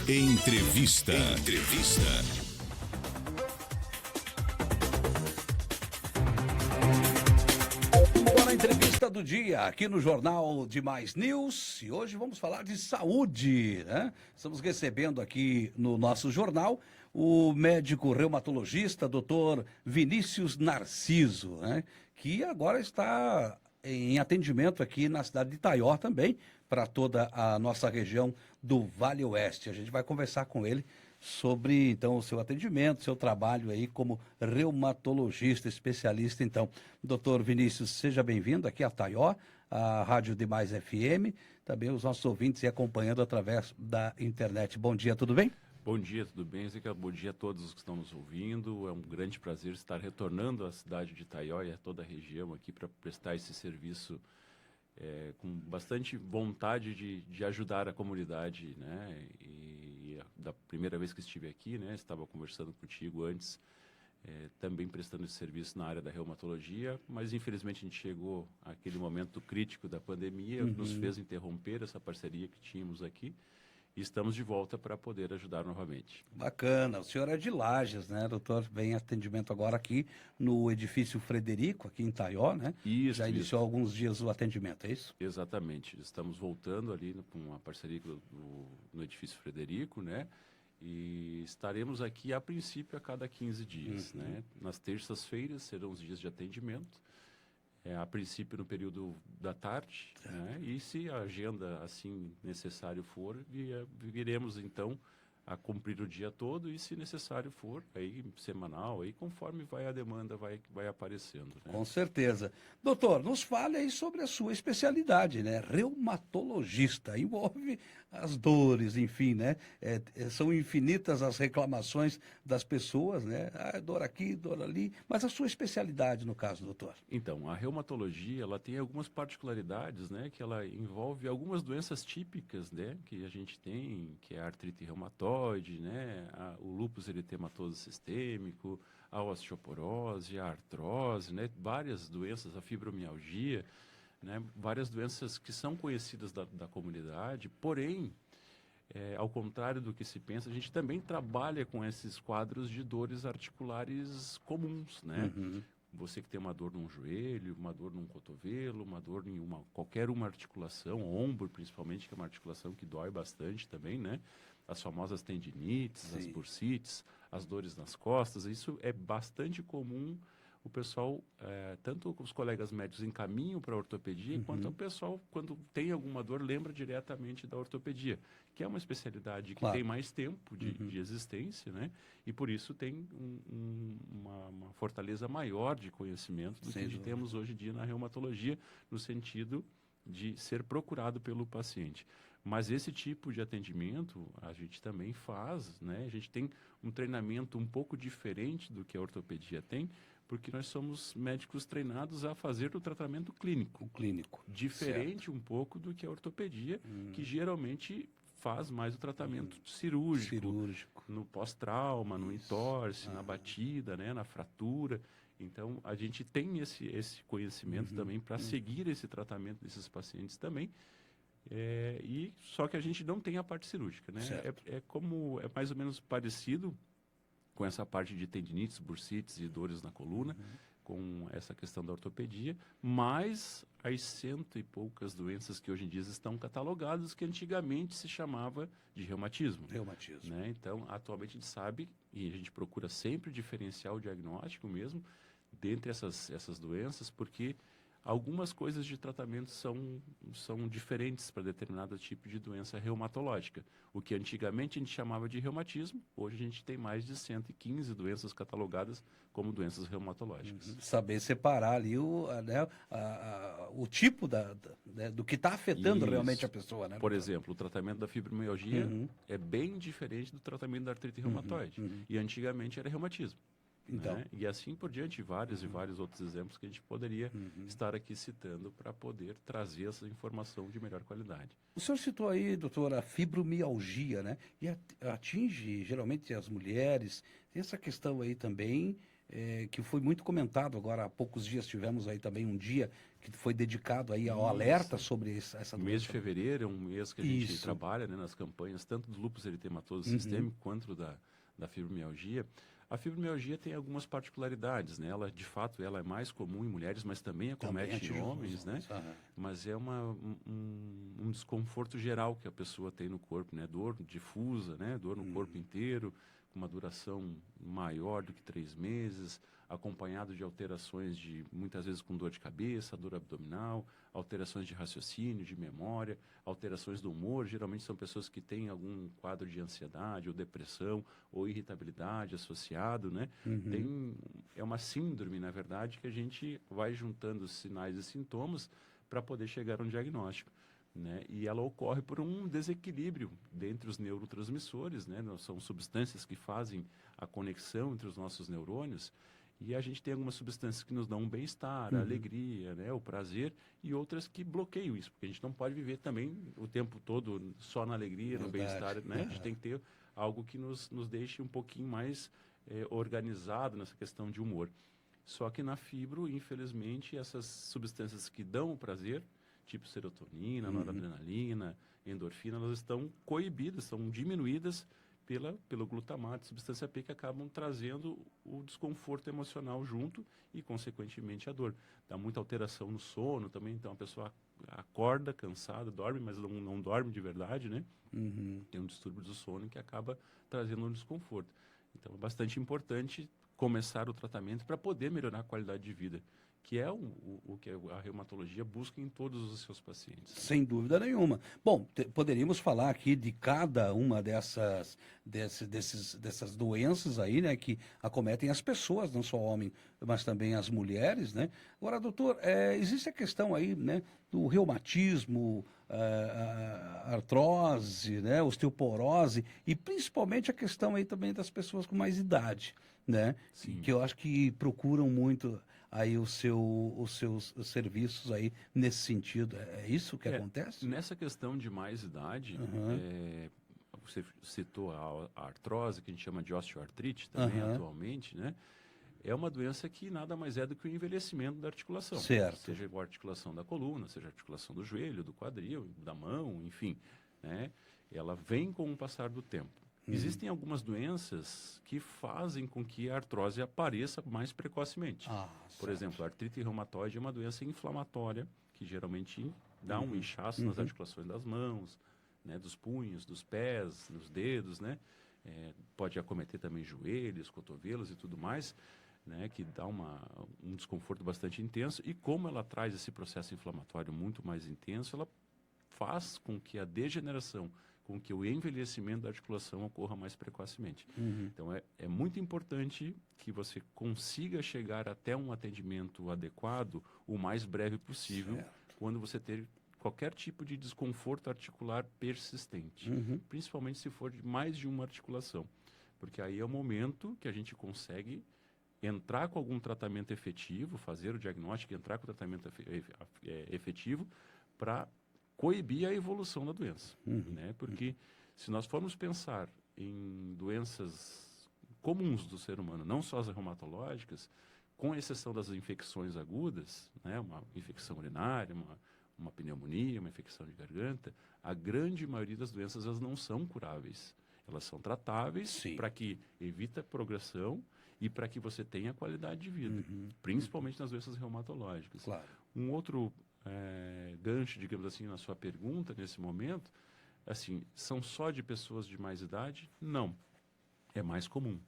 Entrevista. Agora a entrevista do dia aqui no Jornal de Mais News e hoje vamos falar de saúde, né? Estamos recebendo aqui no nosso jornal o médico reumatologista Dr. Vinícius Narciso, né? Que agora está em atendimento aqui na cidade de Itaió também, para toda a nossa região do Vale Oeste. A gente vai conversar com ele sobre, então, o seu atendimento, seu trabalho aí como reumatologista, especialista. Então, doutor Vinícius, seja bem-vindo aqui a Itaió, a Rádio Demais FM, também os nossos ouvintes e acompanhando através da internet. Bom dia, tudo bem? Bom dia, tudo bem, Zeca? Bom dia a todos os que estão nos ouvindo. É um grande prazer estar retornando à cidade de Itaió e a toda a região aqui para prestar esse serviço com bastante vontade de ajudar a comunidade, né? E da primeira vez que estive aqui, né, estava conversando contigo antes, também prestando esse serviço na área da reumatologia, mas infelizmente a gente chegou àquele momento crítico da pandemia, nos fez interromper essa parceria que tínhamos aqui. E estamos de volta para poder ajudar novamente. Bacana. O senhor é de Lages, né, doutor? Vem em atendimento agora aqui no edifício Frederico, aqui em Itaió, né? Isso, Já iniciou há alguns dias o atendimento, é isso? Exatamente. Estamos voltando ali com uma parceria no edifício Frederico, né? E estaremos aqui, a princípio, a cada 15 dias, né? Nas terças-feiras serão os dias de atendimento. A princípio no período da tarde, né? E se a agenda assim necessário for, viremos então a cumprir o dia todo e se necessário for, aí semanal, aí conforme vai a demanda vai aparecendo, né? Com certeza. Doutor, nos fale aí sobre a sua especialidade, né? Reumatologista. Envolve as dores, enfim, né? São infinitas as reclamações das pessoas, né? Ah, dor aqui, dor ali. Mas a sua especialidade, no caso, doutor? Então, a reumatologia, ela tem algumas particularidades, né? Que ela envolve algumas doenças típicas, né? Que a gente tem, que é a artrite reumatoide, né? O lúpus eritematoso sistêmico, a osteoporose, a artrose, né? Várias doenças, a fibromialgia, né? Várias doenças que são conhecidas da comunidade, porém, ao contrário do que se pensa, a gente também trabalha com esses quadros de dores articulares comuns, né? Você que tem uma dor num joelho, uma dor num cotovelo, uma dor em qualquer uma articulação, ombro principalmente, que é uma articulação que dói bastante também, né? As famosas tendinites, as bursites, as dores nas costas, isso é bastante comum. O pessoal, tanto os colegas médicos encaminham para a ortopedia, quanto o pessoal, quando tem alguma dor, lembra diretamente da ortopedia, que é uma especialidade que tem mais tempo de existência, né? E por isso tem uma fortaleza maior de conhecimento do que temos hoje em dia na reumatologia, no sentido de ser procurado pelo paciente. Mas esse tipo de atendimento a gente também faz, né? A gente tem um treinamento um pouco diferente do que a ortopedia tem, porque nós somos médicos treinados a fazer o tratamento clínico. Diferente um pouco do que a ortopedia, que geralmente faz mais o tratamento cirúrgico. No pós-trauma, no entorse, na batida, né, na fratura. Então, a gente tem esse conhecimento também para seguir esse tratamento desses pacientes também. Só que a gente não tem a parte cirúrgica, né? É mais ou menos parecido com essa parte de tendinites, bursites e dores na coluna, com essa questão da ortopedia, mas as cento e poucas doenças que hoje em dia estão catalogadas, que antigamente se chamava de reumatismo. Né? Então, atualmente a gente sabe, e a gente procura sempre diferenciar o diagnóstico mesmo, dentre essas doenças, porque algumas coisas de tratamento são diferentes para determinado tipo de doença reumatológica. O que antigamente a gente chamava de reumatismo, hoje a gente tem mais de 115 doenças catalogadas como doenças reumatológicas. Saber separar ali o tipo do que está afetando realmente a pessoa, né? Por exemplo, o tratamento da fibromialgia é bem diferente do tratamento da artrite reumatoide. E antigamente era reumatismo. Então. Né? E assim por diante, vários e vários outros exemplos que a gente poderia estar aqui citando para poder trazer essa informação de melhor qualidade. O senhor citou aí, doutor, a fibromialgia, né? E atinge geralmente as mulheres. Tem essa questão aí também que foi muito comentado agora há poucos dias. Tivemos aí também um dia que foi dedicado aí ao Isso. alerta sobre essa O mês de doença. fevereiro é um mês que a gente Isso. trabalha, né, nas campanhas, tanto do lúpus eritematoso Uhum. sistêmico quanto da fibromialgia. A fibromialgia tem algumas particularidades, né? Ela, de fato, ela é mais comum em mulheres, mas também acomete atinge os homens, né? Aham. Mas é um desconforto geral que a pessoa tem no corpo, né? Dor difusa, né? Dor no corpo inteiro, com uma duração maior do que 3 meses, acompanhado de alterações muitas vezes com dor de cabeça, dor abdominal, alterações de raciocínio, de memória, alterações do humor. Geralmente são pessoas que têm algum quadro de ansiedade ou depressão ou irritabilidade associado, né? É uma síndrome, na verdade, que a gente vai juntando sinais e sintomas para poder chegar a um diagnóstico. Né? E ela ocorre por um desequilíbrio dentre os neurotransmissores, né? São substâncias que fazem a conexão entre os nossos neurônios, e a gente tem algumas substâncias que nos dão um bem-estar, a alegria, né? O prazer, e outras que bloqueiam isso, porque a gente não pode viver também o tempo todo só na alegria, no bem-estar, né? A gente tem que ter algo que nos deixe um pouquinho mais organizado nessa questão de humor. Só que na fibro, infelizmente, essas substâncias que dão o prazer, tipo serotonina, noradrenalina, endorfina, elas estão coibidas, são diminuídas pelo glutamato, substância P, que acabam trazendo o desconforto emocional junto e, consequentemente, a dor. Dá muita alteração no sono também, então a pessoa acorda cansada, dorme, mas não dorme de verdade, né? Tem um distúrbio do sono que acaba trazendo um desconforto. Então é bastante importante começar o tratamento para poder melhorar a qualidade de vida, que é o que a reumatologia busca em todos os seus pacientes. Sem dúvida nenhuma. Bom, poderíamos falar aqui de cada uma dessas doenças aí, né, que acometem as pessoas, não só homem, mas também as mulheres, né? Agora, doutor, existe a questão aí, né, do reumatismo, a artrose, né, osteoporose e principalmente a questão aí também das pessoas com mais idade, né? Sim. Que eu acho que procuram muito aí os seus serviços aí nesse sentido. É isso que acontece? Nessa questão de mais idade, você citou a artrose, que a gente chama de osteoartrite também atualmente, né? É uma doença que nada mais é do que o envelhecimento da articulação. Certo. Seja a articulação da coluna, seja a articulação do joelho, do quadril, da mão, enfim, né? Ela vem com o passar do tempo. Existem algumas doenças que fazem com que a artrose apareça mais precocemente. Por exemplo, a artrite reumatoide é uma doença inflamatória que geralmente dá um inchaço nas articulações das mãos, né, dos punhos, dos pés, dos dedos, né? Pode acometer também joelhos, cotovelos e tudo mais, né, que dá um desconforto bastante intenso. E como ela traz esse processo inflamatório muito mais intenso, ela faz com que a degeneração, com que o envelhecimento da articulação ocorra mais precocemente. Então, é muito importante que você consiga chegar até um atendimento adequado o mais breve possível, quando você ter qualquer tipo de desconforto articular persistente, principalmente se for de mais de uma articulação, porque aí é o momento que a gente consegue entrar com algum tratamento efetivo, fazer o diagnóstico, entrar com o tratamento efetivo para coibir a evolução da doença, né? Porque se nós formos pensar em doenças comuns do ser humano, não só as reumatológicas, com exceção das infecções agudas, né? Uma infecção urinária, uma pneumonia, uma infecção de garganta, a grande maioria das doenças elas não são curáveis. Elas são tratáveis para que evite a progressão e para que você tenha qualidade de vida, principalmente nas doenças reumatológicas. Claro. Um outro gancho, digamos assim, na sua pergunta nesse momento, assim, são só de pessoas de mais idade? Não. É mais comum,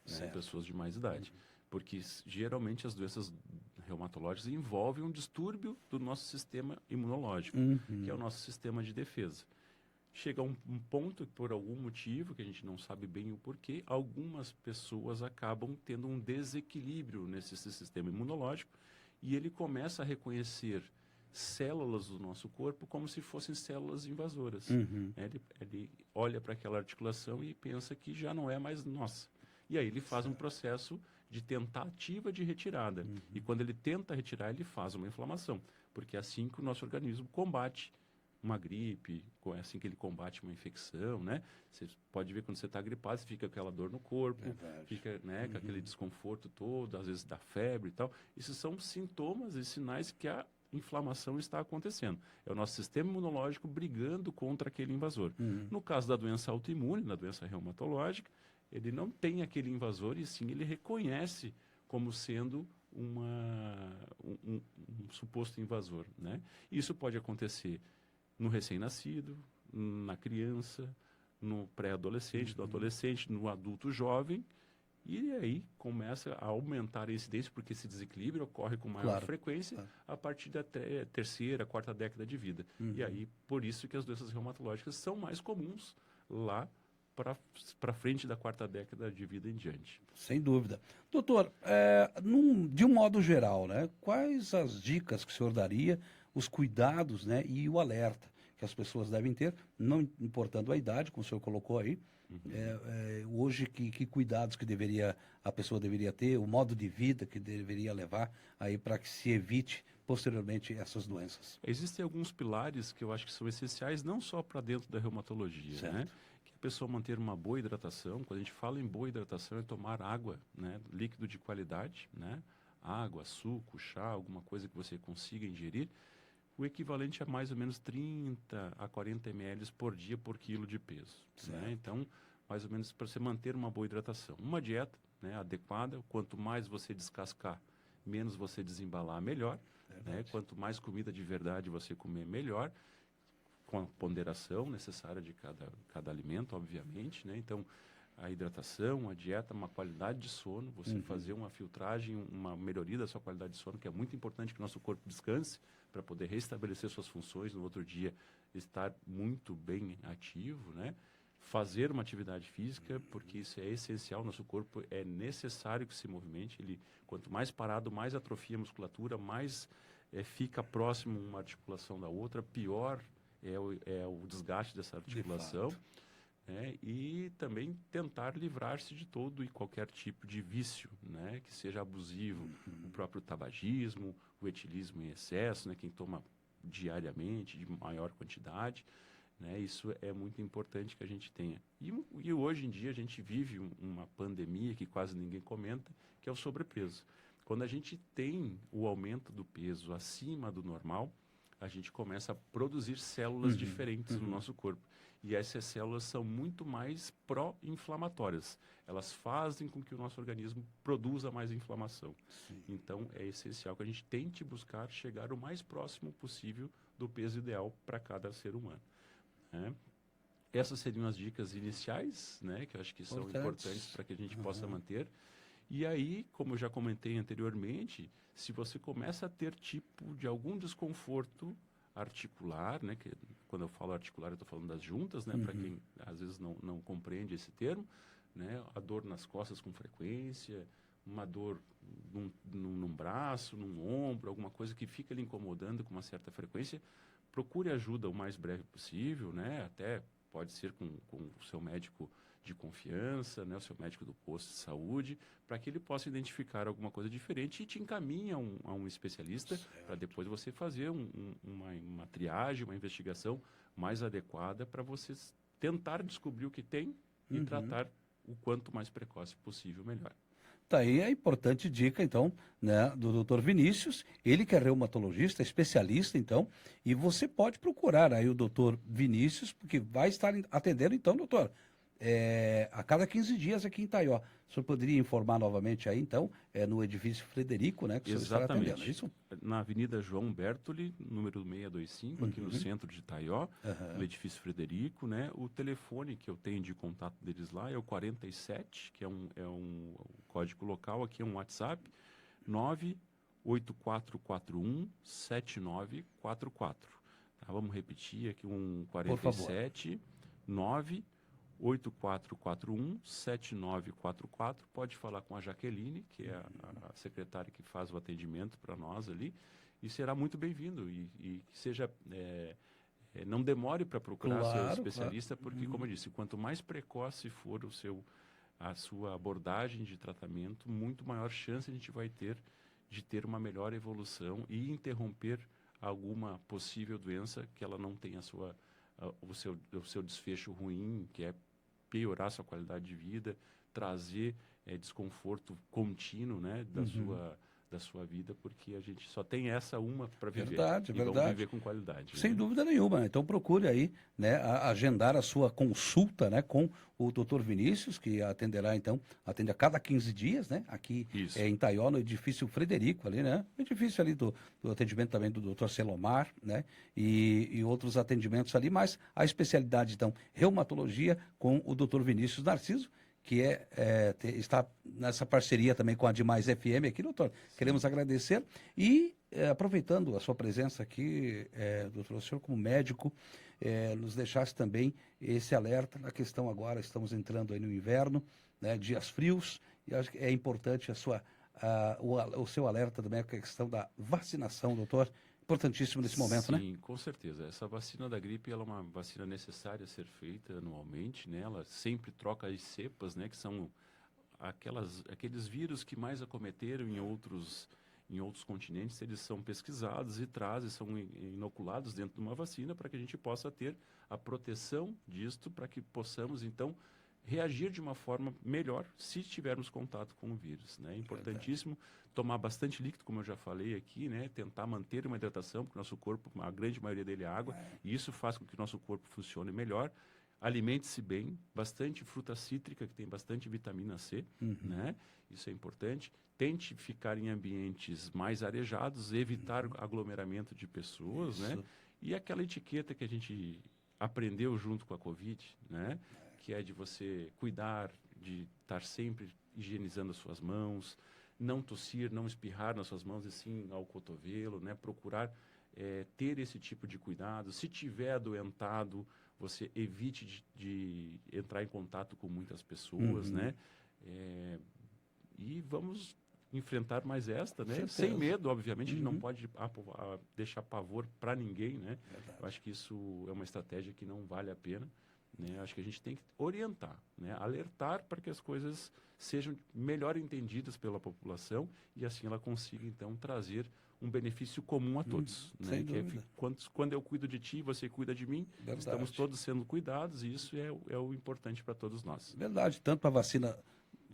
né, pessoas de mais idade. Porque geralmente as doenças reumatológicas envolvem um distúrbio do nosso sistema imunológico, que é o nosso sistema de defesa. Chega um ponto que, por algum motivo, que a gente não sabe bem o porquê, algumas pessoas acabam tendo um desequilíbrio nesse sistema imunológico e ele começa a reconhecer células do nosso corpo como se fossem células invasoras. Ele olha para aquela articulação e pensa que já não é mais nossa. E aí ele faz um processo de tentativa de retirada. E quando ele tenta retirar, ele faz uma inflamação, porque é assim que o nosso organismo combate uma gripe, é assim que ele combate uma infecção, né? Você pode ver quando você está gripado, você fica com aquela dor no corpo, Verdade. fica, né, com aquele desconforto todo, às vezes dá febre e tal. Esses são sintomas e sinais que a inflamação está acontecendo. É o nosso sistema imunológico brigando contra aquele invasor. No caso da doença autoimune, da doença reumatológica, ele não tem aquele invasor e sim ele reconhece como sendo um suposto invasor, né? Isso pode acontecer no recém-nascido, na criança, no pré-adolescente, no adolescente, no adulto jovem, e aí começa a aumentar a incidência, porque esse desequilíbrio ocorre com maior Claro, frequência claro. a partir da terceira, quarta década de vida. E aí, por isso que as doenças reumatológicas são mais comuns lá para frente da quarta década de vida em diante. Sem dúvida. Doutor, de um modo geral, né, quais as dicas que o senhor daria, os cuidados, né, e o alerta que as pessoas devem ter, não importando a idade, como o senhor colocou aí, hoje que cuidados que a pessoa deveria ter, o modo de vida que deveria levar aí para que se evite posteriormente essas doenças. Existem alguns pilares que eu acho que são essenciais, não só para dentro da reumatologia, Certo. né? Que a pessoa manter uma boa hidratação. Quando a gente fala em boa hidratação, é tomar água, né? Líquido de qualidade, né? Água, suco, chá, alguma coisa que você consiga ingerir. O equivalente a mais ou menos 30 a 40 ml por dia por quilo de peso, né? Então, mais ou menos para você manter uma boa hidratação. Uma dieta, né, adequada, quanto mais você descascar, menos você desembalar, melhor. Né? Quanto mais comida de verdade você comer, melhor, com a ponderação necessária de cada alimento, obviamente, né? Então, a hidratação, a dieta, uma qualidade de sono, você fazer uma filtragem, uma melhoria da sua qualidade de sono, que é muito importante que o nosso corpo descanse para poder restabelecer suas funções no outro dia, estar muito bem ativo, né? Fazer uma atividade física, porque isso é essencial, nosso corpo é necessário que se movimente, quanto mais parado, mais atrofia a musculatura, mais fica próximo uma articulação da outra, pior é o desgaste dessa articulação, né? E também tentar livrar-se de todo e qualquer tipo de vício, né? Que seja abusivo, o próprio tabagismo, o etilismo em excesso, né? Quem toma diariamente, de maior quantidade, né? Isso é muito importante que a gente tenha. E hoje em dia a gente vive uma pandemia que quase ninguém comenta, que é o sobrepeso. Quando a gente tem o aumento do peso acima do normal, a gente começa a produzir células diferentes no nosso corpo. E essas células são muito mais pró-inflamatórias. Elas fazem com que o nosso organismo produza mais inflamação. Então, é essencial que a gente tente buscar chegar o mais próximo possível do peso ideal para cada ser humano, né? Essas seriam as dicas iniciais, né, que eu acho que são importantes para que a gente possa manter. E aí, como eu já comentei anteriormente, se você começa a ter tipo de algum desconforto articular, né, que quando eu falo articular eu estou falando das juntas, né, para quem às vezes não compreende esse termo, né, a dor nas costas com frequência, uma dor num braço, num ombro, alguma coisa que fica lhe incomodando com uma certa frequência, procure ajuda o mais breve possível, né, até pode ser com o seu médico de confiança, né, o seu médico do posto de saúde, para que ele possa identificar alguma coisa diferente e te encaminhe a um especialista para depois você fazer uma triagem, uma investigação mais adequada para você tentar descobrir o que tem e tratar o quanto mais precoce possível, melhor. Tá aí a importante dica, então, né, do doutor Vinícius, ele que é reumatologista, especialista, então, e você pode procurar aí o doutor Vinícius, porque vai estar atendendo, então, doutor, a cada 15 dias aqui em Itaió. O senhor poderia informar novamente aí, então, no edifício Frederico, né, que o senhor estará atendendo, é isso? Na Avenida João Bertoli, número 625, aqui no centro de Itaió, no edifício Frederico, né? O telefone que eu tenho de contato deles lá é o 47, que é um código local, aqui é um WhatsApp, 98441-7944. Tá? Vamos repetir aqui, um 47 98441-7944. Pode falar com a Jaqueline, que é a secretária que faz o atendimento para nós ali, e será muito bem-vindo. E que seja, não demore para procurar seu especialista, porque, como eu disse, quanto mais precoce for a sua abordagem de tratamento, muito maior chance a gente vai ter de ter uma melhor evolução e interromper alguma possível doença que ela não tenha o seu desfecho ruim, que é piorar sua qualidade de vida, trazer desconforto contínuo, né, da sua vida, porque a gente só tem essa uma para viver. Verdade, e verdade. vamos viver com qualidade. Sem né? dúvida nenhuma. Então procure aí, né, agendar a sua consulta, né, com o Dr. Vinícius, que atenderá então, atende a cada 15 dias, né, aqui Isso. em Itaió, no edifício Frederico ali, né, o edifício ali do atendimento também do Dr. Selomar, né, e outros atendimentos ali, mas a especialidade então, reumatologia com o Dr. Vinícius Narciso, que está nessa parceria também com a Demais FM aqui, doutor. Queremos agradecer e aproveitando a sua presença aqui, doutor, o senhor como médico, nos deixasse também esse alerta na questão agora, estamos entrando aí no inverno, né, dias frios, e acho que é importante o seu alerta também com a questão da vacinação, doutor, importantíssimo nesse momento, né? Sim, com certeza. Essa vacina da gripe, ela é uma vacina necessária a ser feita anualmente, né? Ela sempre troca as cepas, né? Que são aqueles vírus que mais acometeram em outros continentes. Eles são pesquisados e são inoculados dentro de uma vacina para que a gente possa ter a proteção disto, para que possamos, então, reagir de uma forma melhor se tivermos contato com o vírus, né? É importantíssimo tomar bastante líquido, como eu já falei aqui, né? Tentar manter uma hidratação, porque o nosso corpo, a grande maioria dele é água, e isso faz com que o nosso corpo funcione melhor. Alimente-se bem, bastante fruta cítrica, que tem bastante vitamina C, né? Isso é importante. Tente ficar em ambientes mais arejados, evitar aglomeramento de pessoas, né? E aquela etiqueta que a gente aprendeu junto com a Covid, né? Que é de você cuidar, de estar sempre higienizando as suas mãos, não tossir, não espirrar nas suas mãos, e sim ao cotovelo, né? Procurar ter esse tipo de cuidado. Se tiver adoentado, você evite de entrar em contato com muitas pessoas, né? E vamos enfrentar mais esta, né? Sem medo, obviamente, a gente não pode deixar pavor para ninguém, né? Eu acho que isso é uma estratégia que não vale a pena. Né? Acho que a gente tem que orientar, né? Alertar para que as coisas sejam melhor entendidas pela população e assim ela consiga, então, trazer um benefício comum a todos. Né? Sem que dúvida. Quando eu cuido de ti, você cuida de mim, estamos todos sendo cuidados e isso é o importante para todos nós. Verdade, tanto a vacina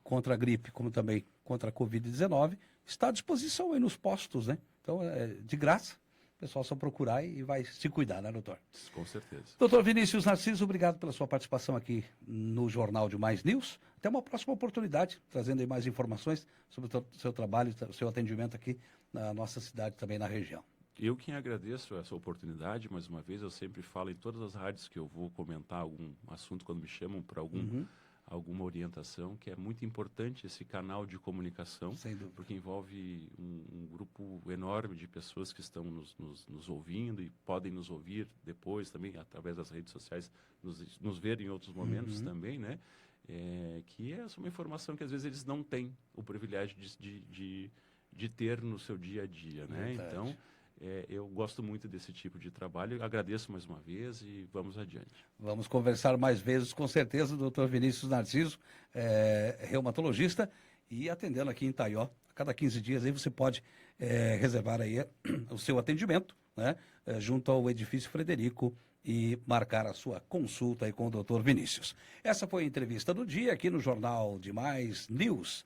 contra a gripe como também contra a Covid-19 está à disposição aí nos postos, né? Então, é de graça. O pessoal só procurar e vai se cuidar, né, doutor? Com certeza. Doutor Vinícius Narciso, obrigado pela sua participação aqui no Jornal de Mais News. Até uma próxima oportunidade, trazendo aí mais informações sobre o seu trabalho, o seu atendimento aqui na nossa cidade, também na região. Eu quem agradeço essa oportunidade, mais uma vez, eu sempre falo em todas as rádios que eu vou comentar algum assunto quando me chamam para alguma orientação, que é muito importante esse canal de comunicação, porque envolve um grupo enorme de pessoas que estão nos ouvindo e podem nos ouvir depois também, através das redes sociais, nos ver em outros momentos também, né? Que é uma informação que às vezes eles não têm o privilégio de ter no seu dia a dia, né? Então, eu gosto muito desse tipo de trabalho, agradeço mais uma vez e vamos adiante. Vamos conversar mais vezes, com certeza, doutor Vinícius Narciso, reumatologista, e atendendo aqui em Itaió, a cada 15 dias aí você pode reservar aí o seu atendimento, né, junto ao edifício Frederico e marcar a sua consulta aí com o doutor Vinícius. Essa foi a entrevista do dia aqui no Jornal de Mais News.